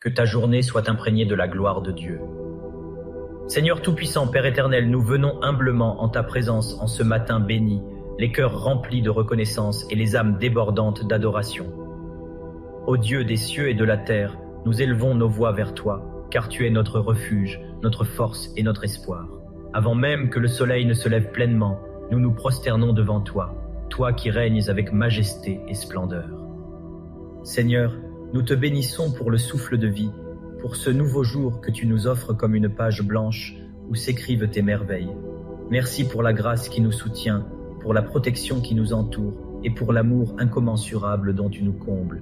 que ta journée soit imprégnée de la gloire de Dieu. Seigneur Tout-Puissant, Père éternel, nous venons humblement en ta présence en ce matin béni, les cœurs remplis de reconnaissance et les âmes débordantes d'adoration. Ô Dieu des cieux et de la terre, nous élevons nos voix vers toi, car tu es notre refuge, notre force et notre espoir. Avant même que le soleil ne se lève pleinement, nous nous prosternons devant toi, toi qui règnes avec majesté et splendeur. Seigneur, nous te bénissons pour le souffle de vie, pour ce nouveau jour que tu nous offres comme une page blanche où s'écrivent tes merveilles. Merci pour la grâce qui nous soutient, pour la protection qui nous entoure et pour l'amour incommensurable dont tu nous combles.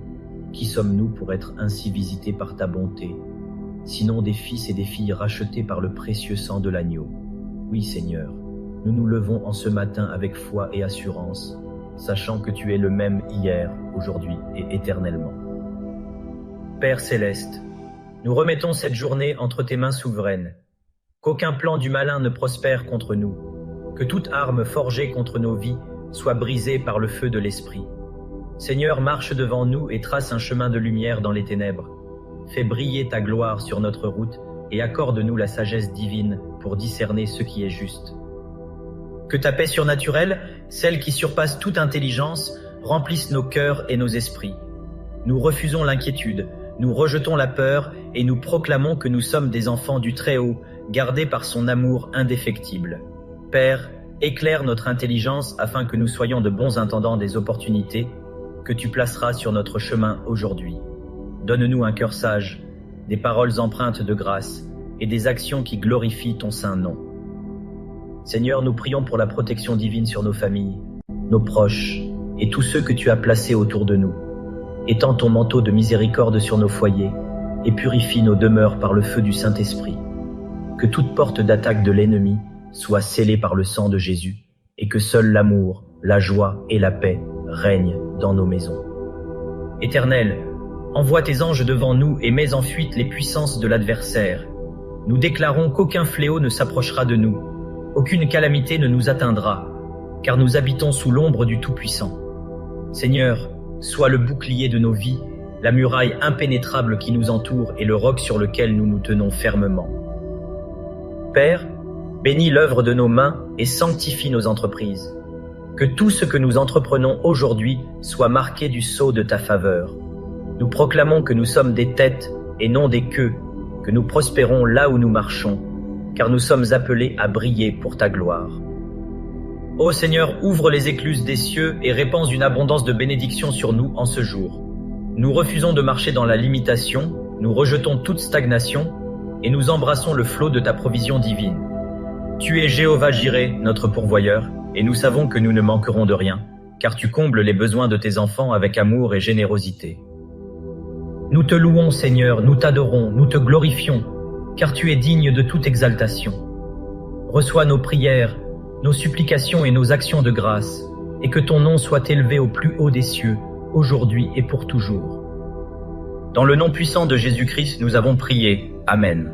Qui sommes-nous pour être ainsi visités par ta bonté, sinon des fils et des filles rachetés par le précieux sang de l'agneau? Oui, Seigneur, nous nous levons en ce matin avec foi et assurance, sachant que tu es le même hier, aujourd'hui et éternellement. Père céleste, nous remettons cette journée entre tes mains souveraines. Qu'aucun plan du malin ne prospère contre nous, que toute arme forgée contre nos vies soit brisée par le feu de l'Esprit. Seigneur, marche devant nous et trace un chemin de lumière dans les ténèbres. Fais briller ta gloire sur notre route et accorde-nous la sagesse divine pour discerner ce qui est juste. Que ta paix surnaturelle, celle qui surpasse toute intelligence, remplisse nos cœurs et nos esprits. Nous refusons l'inquiétude, nous rejetons la peur et nous proclamons que nous sommes des enfants du Très-Haut, gardés par son amour indéfectible. Père, éclaire notre intelligence afin que nous soyons de bons intendants des opportunités que tu placeras sur notre chemin aujourd'hui. Donne-nous un cœur sage, des paroles empreintes de grâce et des actions qui glorifient ton saint nom. Seigneur, nous prions pour la protection divine sur nos familles, nos proches et tous ceux que tu as placés autour de nous. Étends ton manteau de miséricorde sur nos foyers et purifie nos demeures par le feu du Saint-Esprit. Que toute porte d'attaque de l'ennemi soit scellée par le sang de Jésus et que seul l'amour, la joie et la paix règnent dans nos maisons. Éternel, envoie tes anges devant nous et mets en fuite les puissances de l'adversaire. Nous déclarons qu'aucun fléau ne s'approchera de nous, aucune calamité ne nous atteindra, car nous habitons sous l'ombre du Tout-Puissant. Seigneur, sois le bouclier de nos vies, la muraille impénétrable qui nous entoure et le roc sur lequel nous nous tenons fermement. Père, bénis l'œuvre de nos mains et sanctifie nos entreprises. Que tout ce que nous entreprenons aujourd'hui soit marqué du sceau de ta faveur. Nous proclamons que nous sommes des têtes et non des queues, que nous prospérons là où nous marchons, car nous sommes appelés à briller pour ta gloire. Ô Seigneur, ouvre les écluses des cieux et répands une abondance de bénédictions sur nous en ce jour. Nous refusons de marcher dans la limitation, nous rejetons toute stagnation et nous embrassons le flot de ta provision divine. Tu es Jéhovah Jireh, notre pourvoyeur, et nous savons que nous ne manquerons de rien, car tu combles les besoins de tes enfants avec amour et générosité. Nous te louons, Seigneur, nous t'adorons, nous te glorifions, car tu es digne de toute exaltation. Reçois nos prières, nos supplications et nos actions de grâce, et que ton nom soit élevé au plus haut des cieux, aujourd'hui et pour toujours. Dans le nom puissant de Jésus-Christ, nous avons prié. Amen.